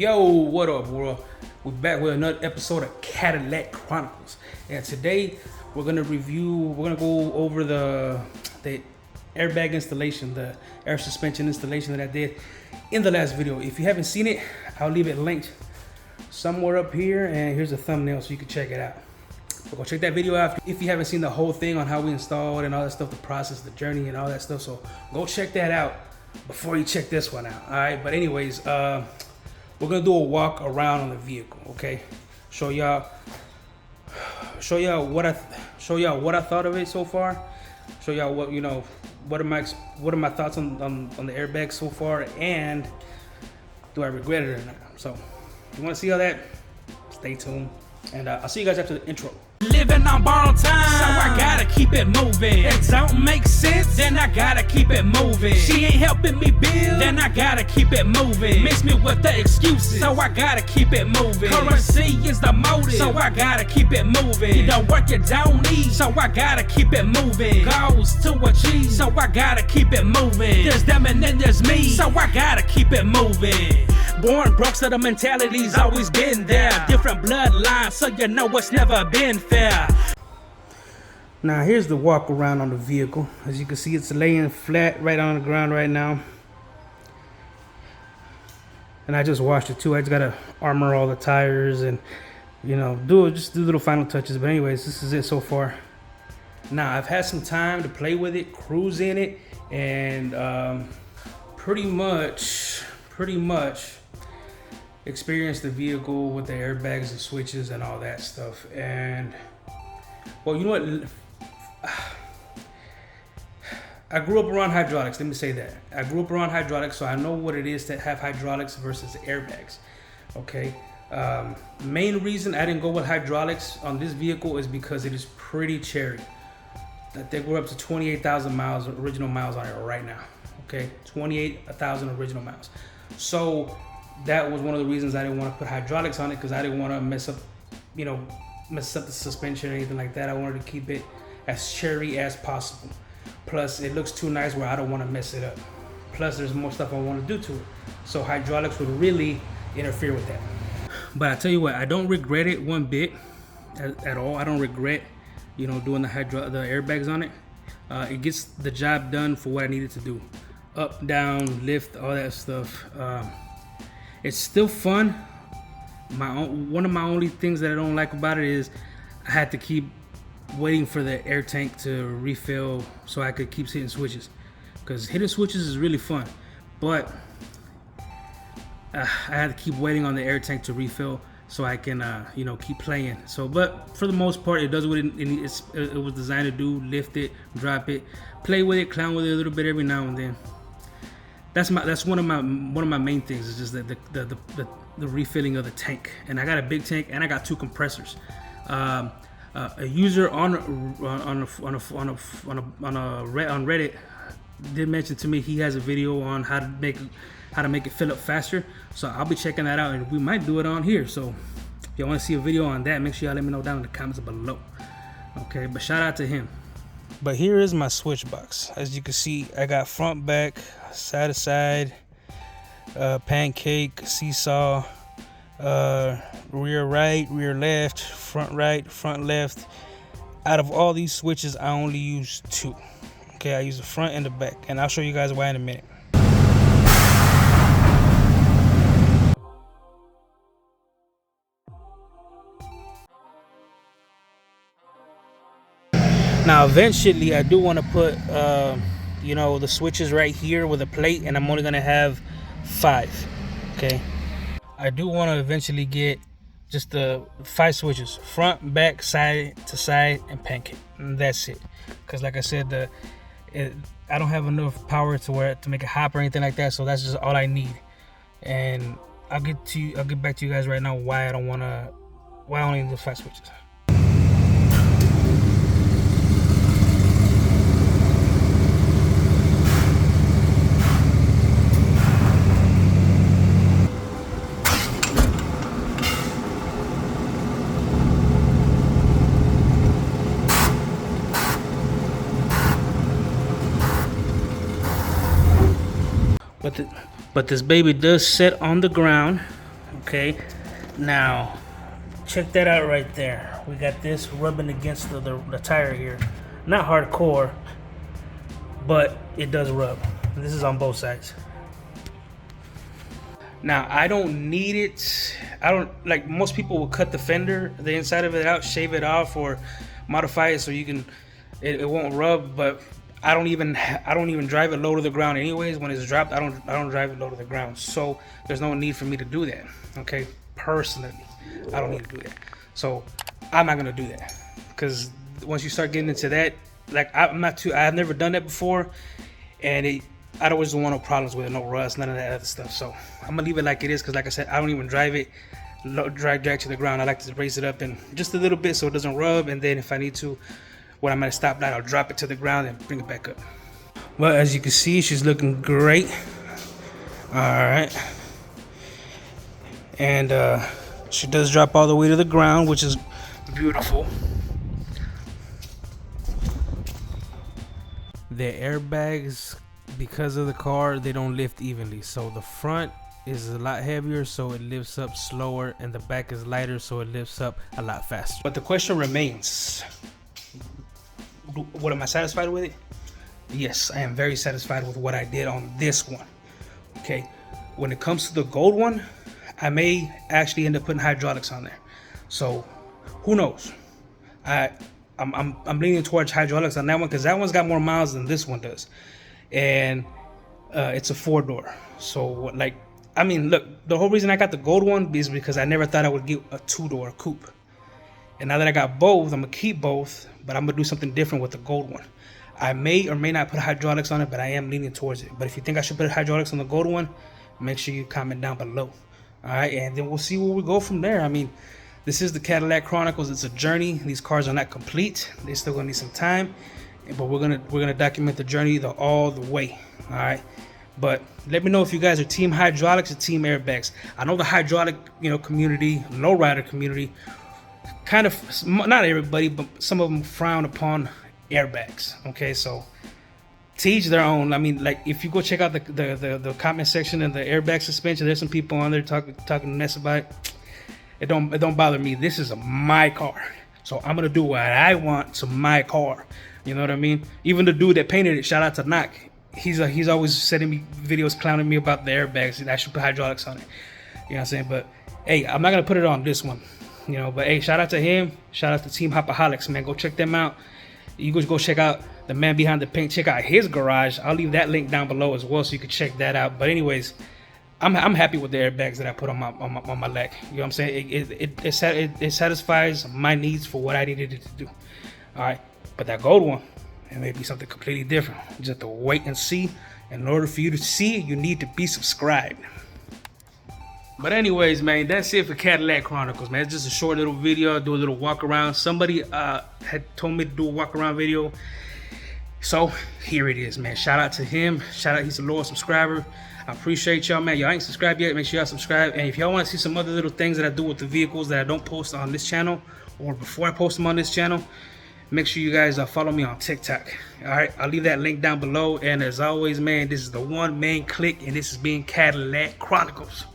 Yo, what up, world? We're back with another episode of Cadillac Chronicles, and today we're gonna go over the airbag installation, the air suspension installation that I did in the last video. If you haven't seen it, I'll leave it linked somewhere up here, and here's a thumbnail so you can check it out. But go check that video out if you haven't seen the whole thing on how we installed and all that stuff, the process, the journey, and all that stuff. So go check that out before you check this one out. All right, but anyways, we're gonna do a walk around on the vehicle, okay? Show y'all what I thought of it so far. Show y'all what what are my thoughts on the airbag so far, and do I regret it or not? So if you want to see all that, stay tuned, and I'll see you guys after the intro. Living on borrowed time, so I gotta keep it moving. It don't make sense, then I gotta keep it moving. She ain't helping me build, then I gotta keep it moving. Miss me with the excuses, so I gotta keep it moving. Currency is the motive, so I gotta keep it moving. You don't work, you don't need, so I gotta keep it moving. Goals to achieve, so I gotta keep it moving. There's them and then there's me, so I gotta keep it moving. Born broke, so the mentality's always been there. Different bloodlines, so you know it's never been fair. Now here's the walk around on the vehicle. As you can see, it's laying flat right on the ground right now. And I just washed it too. I just gotta armor all the tires and just do little final touches. But anyways, this is it so far. Now I've had some time to play with it, cruise in it, and pretty much experience the vehicle with the airbags and switches and all that stuff. And well, you know what, I grew up around hydraulics. Let me say that I grew up around hydraulics, so I know what it is to have hydraulics versus airbags. Okay, main reason I didn't go with hydraulics on this vehicle is because it is pretty cherry. I think we're up to 28,000 miles original miles on it right now. Okay, 28,000 original miles. So that was one of the reasons I didn't want to put hydraulics on it, because I didn't want to mess up the suspension or anything like that. I wanted to keep it as cherry as possible. Plus, it looks too nice where I don't want to mess it up. Plus, there's more stuff I want to do to it. So hydraulics would really interfere with that. But I tell you what, I don't regret it one bit at all. I don't regret, doing the airbags on it. It gets the job done for what I needed to do. Up, down, lift, all that stuff. It's still fun. One of my only things that I don't like about it is I had to keep waiting for the air tank to refill so I could keep hitting switches, because hitting switches is really fun, but I had to keep waiting on the air tank to refill so I can keep playing. So but for the most part, it does what it was designed to do: lift it, drop it, play with it, clown with it a little bit every now and then. That's one of my main things, is just the refilling of the tank. And I got a big tank, and I got two compressors. A user on Reddit did mention to me he has a video on how to make it fill up faster. So I'll be checking that out, and we might do it on here. So if y'all want to see a video on that, make sure y'all let me know down in the comments below. Okay, but shout out to him. But here is my switch box. As you can see, I got front, back, side to side, pancake, seesaw, rear right, rear left, front right, front left. Out of all these switches, I only use two. Okay, I use the front and the back, and I'll show you guys why in a minute. Now eventually I do want to put the switches right here with a plate, and I'm only gonna have 5. Okay, I do want to eventually get just the 5 switches: front, back, side to side, and pancake, and that's it. Because like I said, I don't have enough power to make a hop or anything like that, so that's just all I need. And I'll get back to you guys right now why I only need the 5 switches. But this baby does set on the ground. Okay, now check that out right there. We got this rubbing against the tire here. Not hardcore, but it does rub. This is on both sides. Now I don't need it. I don't, like most people will cut the fender, the inside of it out, shave it off, or modify it so you can it won't rub. But I don't even drive it low to the ground anyways. When it's dropped, I don't drive it low to the ground. So there's no need for me to do that. Okay, personally, I don't need to do that. So I'm not gonna do that, because once you start getting into that, like I've never done that before, and I always don't want no problems with it, no rust, none of that other stuff. So I'm gonna leave it like it is, because like I said, I don't even drive it drag to the ground. I like to raise it up and just a little bit so it doesn't rub, and then if I need to, when I'm at a stoplight, I'll drop it to the ground and bring it back up. Well, as you can see, she's looking great. All right, and she does drop all the way to the ground, which is beautiful. The airbags, because of the car, they don't lift evenly. So the front is a lot heavier, so it lifts up slower, and the back is lighter, so it lifts up a lot faster. But the question remains, what, am I satisfied with it? Yes, I am very satisfied with what I did on this one. Okay, when it comes to the gold one, I may actually end up putting hydraulics on there. So who knows? I'm leaning towards hydraulics on that one, because that one's got more miles than this one does, and it's a 4-door. So like, I mean, look, the whole reason I got the gold one is because I never thought I would get a 2-door coupe, and now that I got both, I'm gonna keep both, but I'm gonna do something different with the gold one. I may or may not put hydraulics on it, but I am leaning towards it. But if you think I should put hydraulics on the gold one, make sure you comment down below. All right, and then we'll see where we go from there. I mean, this is the Cadillac Chronicles. It's a journey. These cars are not complete. They're still gonna need some time, but we're gonna document the journey all the way. All right, but let me know if you guys are team hydraulics or team airbags. I know the hydraulic, community, lowrider community, kind of, not everybody, but some of them frown upon airbags. Okay, so to each their own. I mean, like, if you go check out the comment section and the airbag suspension, there's some people on there talking mess about it. It don't bother me. This is my car, so I'm gonna do what I want to my car. You know what I mean? Even the dude that painted it, shout out to Knock. He's always sending me videos clowning me about the airbags, and I should put hydraulics on it. You know what I'm saying? But hey, I'm not gonna put it on this one. But hey, shout out to him. Shout out to Team Hopaholics, man. Go check them out. You go check out the man behind the paint. Check out his garage. I'll leave that link down below as well, so you can check that out. But anyways, I'm happy with the airbags that I put on my leg. You know what I'm saying? It satisfies my needs for what I needed it to do. All right, but that gold one, it may be something completely different. You just have to wait and see. In order for you to see it, you need to be subscribed. But anyways, man, that's it for Cadillac Chronicles, man. It's just a short little video. Do a little walk around. Somebody had told me to do a walk around video, so here it is, man. Shout out to him. Shout out, he's a loyal subscriber. I appreciate y'all, man. Y'all ain't subscribed yet, make sure y'all subscribe. And if y'all want to see some other little things that I do with the vehicles that I don't post on this channel, or before I post them on this channel, make sure you guys follow me on TikTok. All right, I'll leave that link down below. And as always, man, this is the one main click, and this is being Cadillac Chronicles.